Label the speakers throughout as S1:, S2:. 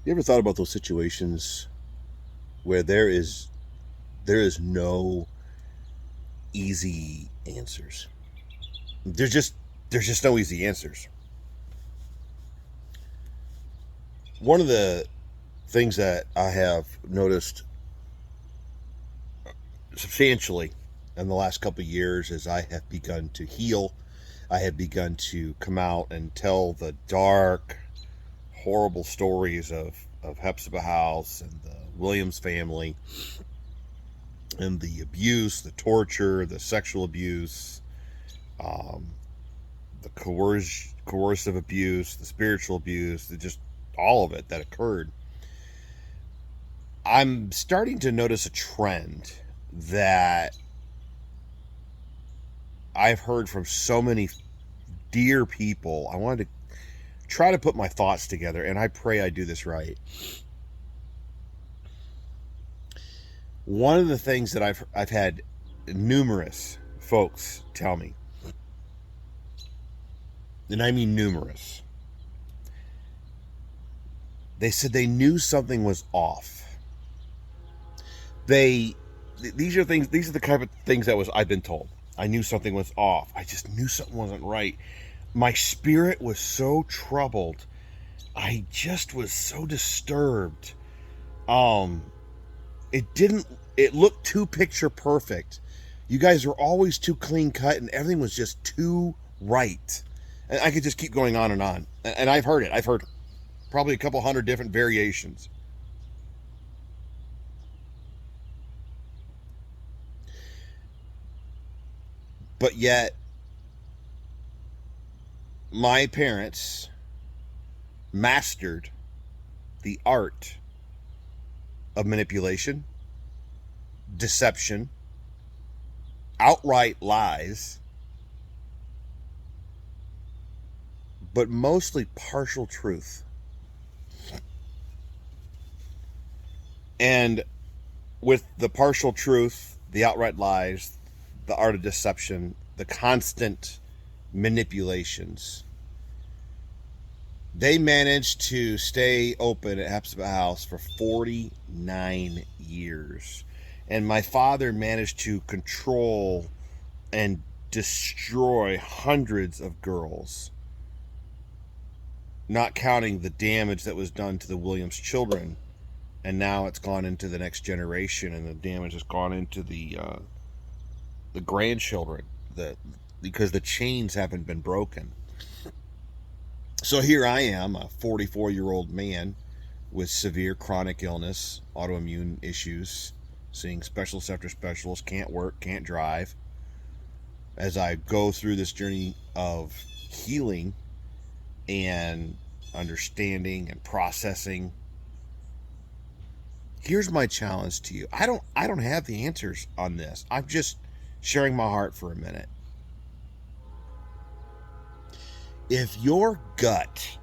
S1: You ever thought about those situations where there is no easy answers? There's just no easy answers. One of the things that I have noticed substantially in the last couple of years is I have begun to heal. I have begun to come out and tell the dark, horrible stories of Hepzibah House and the Williams family and the abuse, the torture, the sexual abuse, um, the coercive abuse, the spiritual abuse, just all of it that occurred. I'm starting to notice a trend that I've heard from so many dear people. I wanted to try to put my thoughts together, and I pray I do this right. One of the things that I've had numerous folks tell me, and I mean numerous, they said they knew something was off. They these are the kind of things that was I've been told. I knew something was off. I just knew something wasn't right. My spirit was so troubled. I just was so disturbed. Um it looked too picture perfect. You guys were always too clean cut and everything was just too right. And I could just keep going on and on. And I've heard it. I've heard probably a couple hundred different variations. But yet my parents mastered the art of manipulation, deception, outright lies, but mostly partial truth. And with the partial truth, the outright lies, the art of deception, the constant manipulations, they managed to stay open at Hepzibah House for 49 years. And my father managed to control and destroy hundreds of girls, not counting the damage that was done to the Williams children. And now it's gone into the next generation, and the damage has gone into the grandchildren. Because the chains haven't been broken. So here I am, a 44-year-old man with severe chronic illness, autoimmune issues, seeing specialist after specialist, can't work, can't drive. As I go through this journey of healing and understanding and processing, here's my challenge to you. I don't have the answers on this. I'm just sharing my heart for a minute. If your gut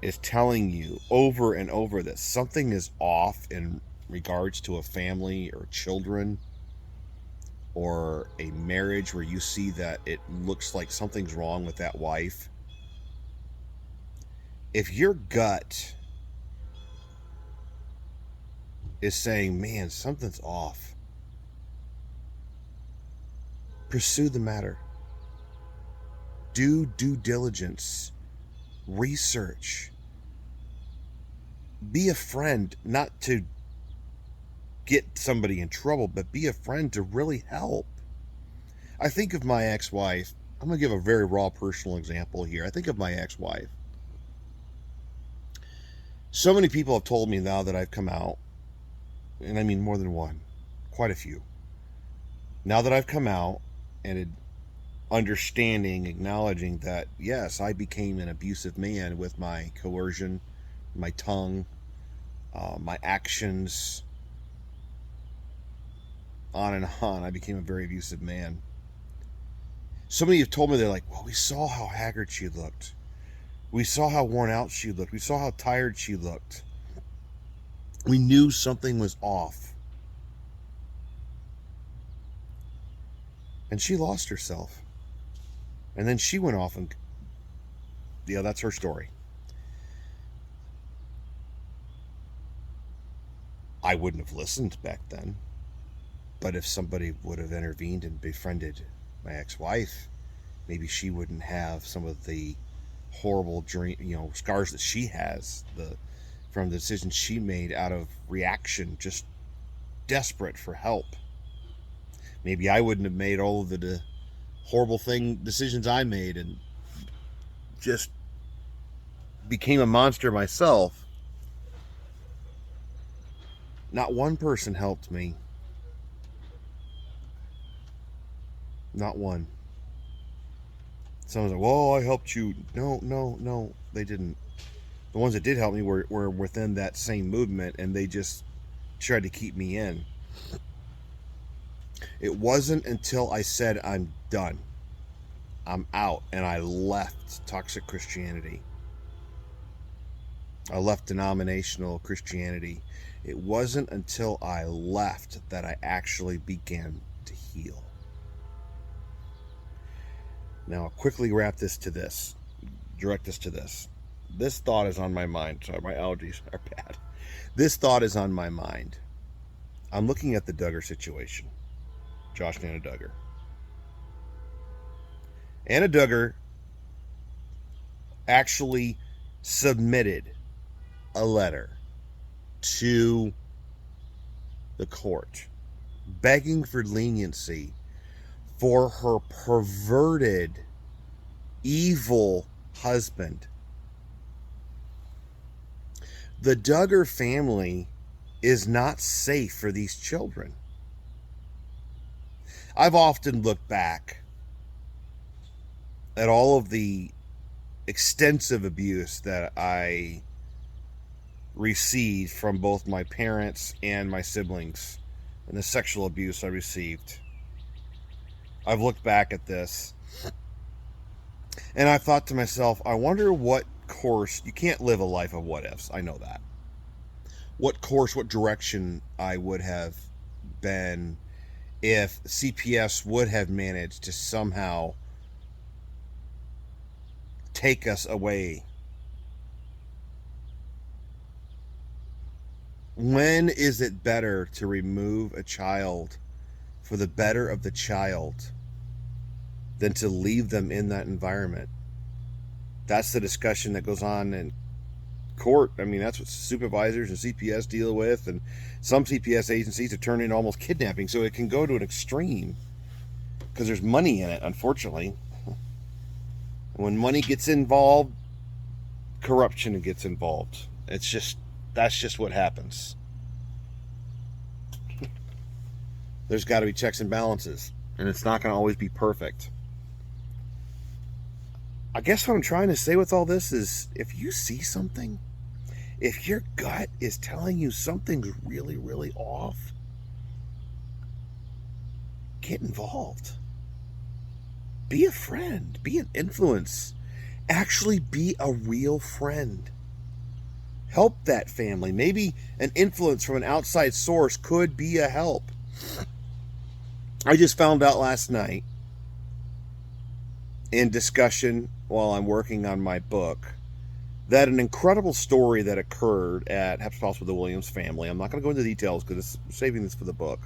S1: is telling you over and over that something is off in regards to a family or children or a marriage where you see that it looks like something's wrong with that wife, if your gut is saying, man, something's off, pursue the matter. Do due diligence, research, be a friend, not to get somebody in trouble, but be a friend to really help. I think of my ex wife. I'm going to give a very raw personal example here. I think of my ex wife. So many people have told me now that I've come out, and I mean more than one, quite a few. Now that I've come out and understanding, acknowledging that, yes, I became an abusive man with my coercion, my tongue, my actions, on and on. I became a very abusive man. So many have told me, they're like, well, we saw how haggard she looked. We saw how worn out she looked. We saw how tired she looked. We knew something was off. And she lost herself. And then she went off and, that's her story. I wouldn't have listened back then. But if somebody would have intervened and befriended my ex-wife, maybe she wouldn't have some of the horrible scars that she has from the decisions she made out of reaction, just desperate for help. Maybe I wouldn't have made all of the horrible decisions I made and just became a monster myself. Not one person helped me. Not one. Someone's like, "Well, I helped you." No, they didn't. The ones that did help me were within that same movement, and they just tried to keep me in. It wasn't until I said, "I'm done. I'm out," and I left toxic Christianity. I left denominational Christianity. It wasn't until I left that I actually began to heal. Now, I'll quickly direct this to this. This thought is on my mind. Sorry, my allergies are bad. This thought is on my mind. I'm looking at the Duggar situation. Josh and Anna Duggar. Anna Duggar actually submitted a letter to the court begging for leniency for her perverted, evil husband. The Duggar family is not safe for these children. I've often looked back at all of the extensive abuse that I received from both my parents and my siblings, and the sexual abuse I received. I've looked back at this and I thought to myself, I wonder what course. You can't live a life of what ifs. I know that. What direction I would have been if CPS would have managed to somehow take us away. When is it better to remove a child for the better of the child than to leave them in that environment? That's the discussion that goes on in court. I mean, that's what supervisors and CPS deal with, and some CPS agencies have turned into almost kidnapping, so it can go to an extreme because there's money in it, unfortunately. And when money gets involved, corruption gets involved. That's just what happens. There's got to be checks and balances, and it's not going to always be perfect. I guess what I'm trying to say with all this is, if you see something, if your gut is telling you something's really, really off, get involved. Be a friend. Be an influence. Actually be a real friend. Help that family. Maybe an influence from an outside source could be a help. I just found out last night in discussion while I'm working on my book that an incredible story that occurred at Hep's House with the Williams family, I'm not going to go into details because I'm saving this for the book.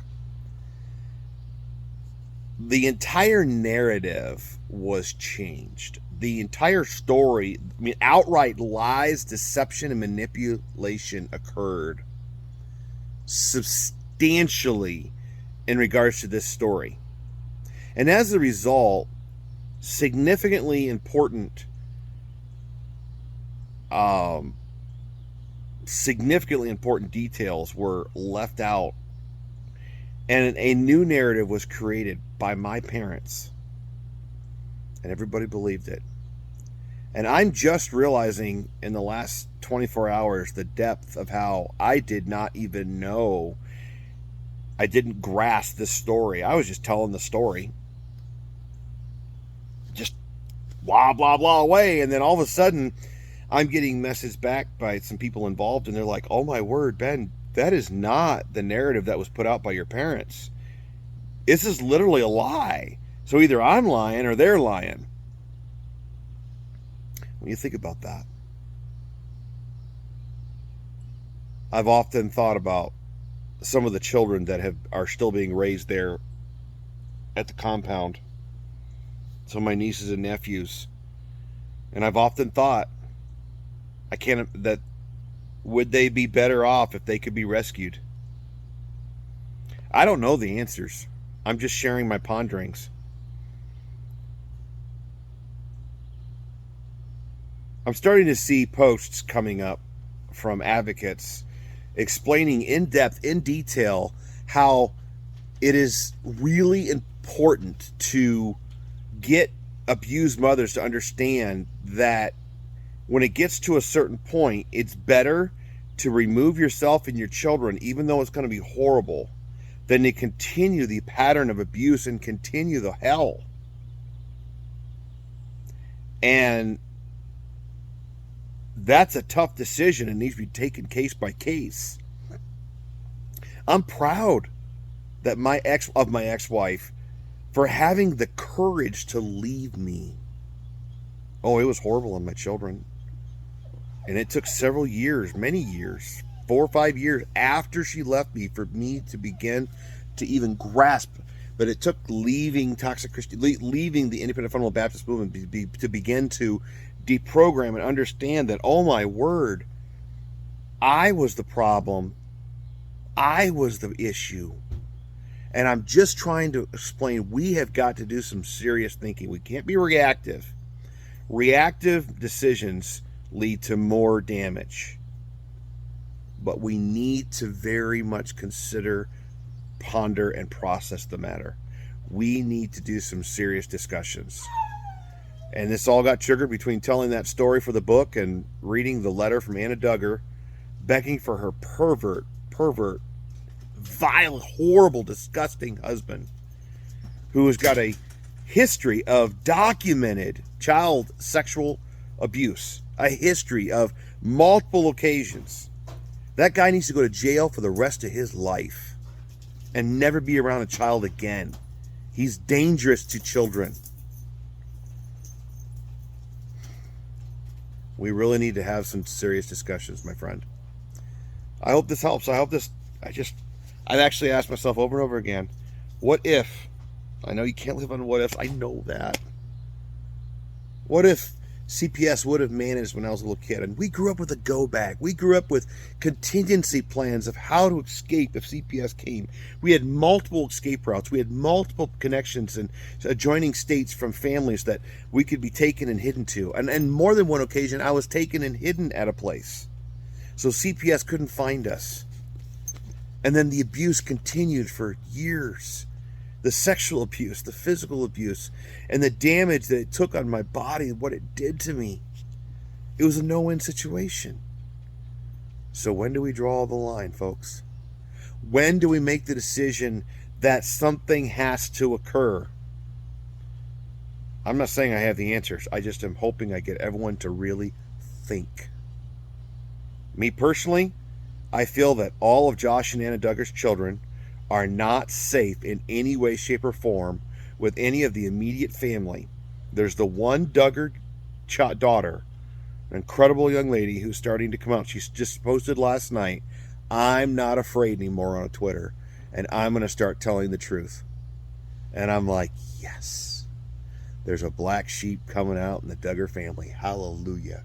S1: The entire narrative was changed. The entire story, I mean, outright lies, deception, and manipulation occurred substantially in regards to this story. And as a result, significantly important details were left out, and a new narrative was created by my parents, and everybody believed it. And I'm just realizing in the last 24 hours the depth of how I did not even know, I didn't grasp this story. I was just telling the story, just blah blah blah away, and then all of a sudden I'm getting messaged back by some people involved, and they're like, "Oh my word, Ben, that is not the narrative that was put out by your parents. This is literally a lie. So either I'm lying or they're lying." When you think about that, I've often thought about some of the children that are still being raised there at the compound. Some of my nieces and nephews. And I've often thought, that would they be better off if they could be rescued? I don't know the answers. I'm just sharing my ponderings. I'm starting to see posts coming up from advocates explaining in depth, in detail, how it is really important to get abused mothers to understand that when it gets to a certain point, it's better to remove yourself and your children, even though it's going to be horrible, than to continue the pattern of abuse and continue the hell. And that's a tough decision and needs to be taken case by case. I'm proud that my ex-wife for having the courage to leave me. Oh, it was horrible on my children. And it took several years, many years, 4 or 5 years after she left me for me to begin to even grasp. But it took leaving toxic Christianity, leaving the independent fundamental Baptist movement to begin to deprogram and understand that, oh my word, I was the problem. I was the issue. And I'm just trying to explain, we have got to do some serious thinking. We can't be reactive. Reactive decisions lead to more damage. But we need to very much consider, ponder, and process the matter. We need to do some serious discussions. And this all got triggered between telling that story for the book and reading the letter from Anna Duggar begging for her pervert, vile, horrible, disgusting husband who has got a history of documented child sexual abuse, a history of multiple occasions. That guy needs to go to jail for the rest of his life and never be around a child again. He's dangerous to children. We really need to have some serious discussions, my friend. I hope this helps. I've actually asked myself over and over again, what if, I know you can't live on what ifs, I know that. What if CPS would have managed when I was a little kid? And we grew up with a go bag. We grew up with contingency plans of how to escape if CPS came. We had multiple escape routes. We had multiple connections and adjoining states from families that we could be taken and hidden to. And more than one occasion, I was taken and hidden at a place. So CPS couldn't find us. And then the abuse continued for years. The sexual abuse, the physical abuse, and the damage that it took on my body and what it did to me. It was a no-win situation. So when do we draw the line, folks? When do we make the decision that something has to occur? I'm not saying I have the answers. I just am hoping I get everyone to really think. Me personally, I feel that all of Josh and Anna Duggar's children are not safe in any way, shape, or form with any of the immediate family. There's the one Duggar daughter, an incredible young lady who's starting to come out. She's just posted last night, I'm not afraid anymore on Twitter, and I'm going to start telling the truth. And I'm like, yes, there's a black sheep coming out in the Duggar family. Hallelujah.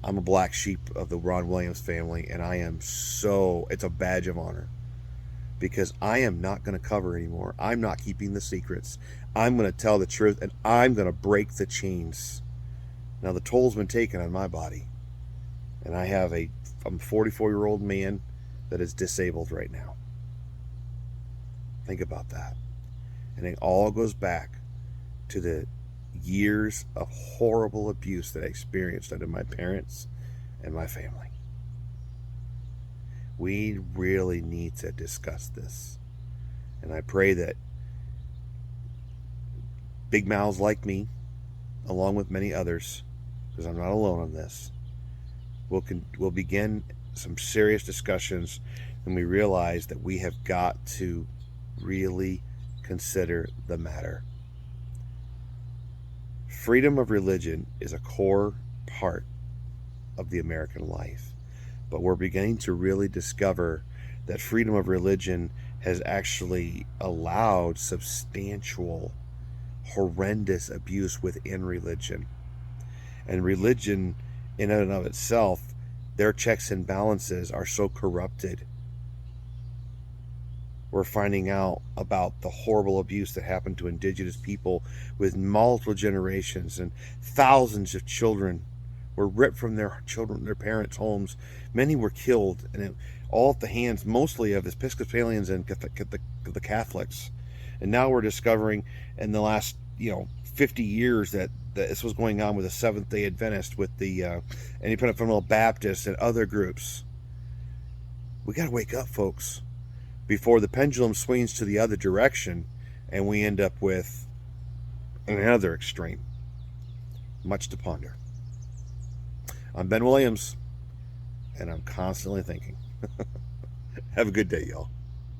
S1: I'm a black sheep of the Ron Williams family, and it's a badge of honor. Because I am not going to cover anymore. I'm not keeping the secrets. I'm going to tell the truth, and I'm going to break the chains. Now, the toll's been taken on my body. And I'm a 44-year-old man that is disabled right now. Think about that. And it all goes back to the years of horrible abuse that I experienced under my parents and my family. We really need to discuss this. And I pray that big mouths like me, along with many others, because I'm not alone on this, will begin some serious discussions, and we realize that we have got to really consider the matter. Freedom of religion is a core part of the American life. But we're beginning to really discover that freedom of religion has actually allowed substantial, horrendous abuse within religion. And religion, in and of itself, their checks and balances are so corrupted. We're finding out about the horrible abuse that happened to indigenous people with multiple generations, and thousands of children were ripped from their parents' homes. Many were killed, and all at the hands mostly of Episcopalians and the Catholics. And now we're discovering in the last 50 years that this was going on with the Seventh-day Adventist, with the Independent Fundamental Baptists, and other groups. We got to wake up, folks, before the pendulum swings to the other direction and we end up with another extreme. Much to ponder. I'm Ben Williams, and I'm constantly thinking. Have a good day, y'all.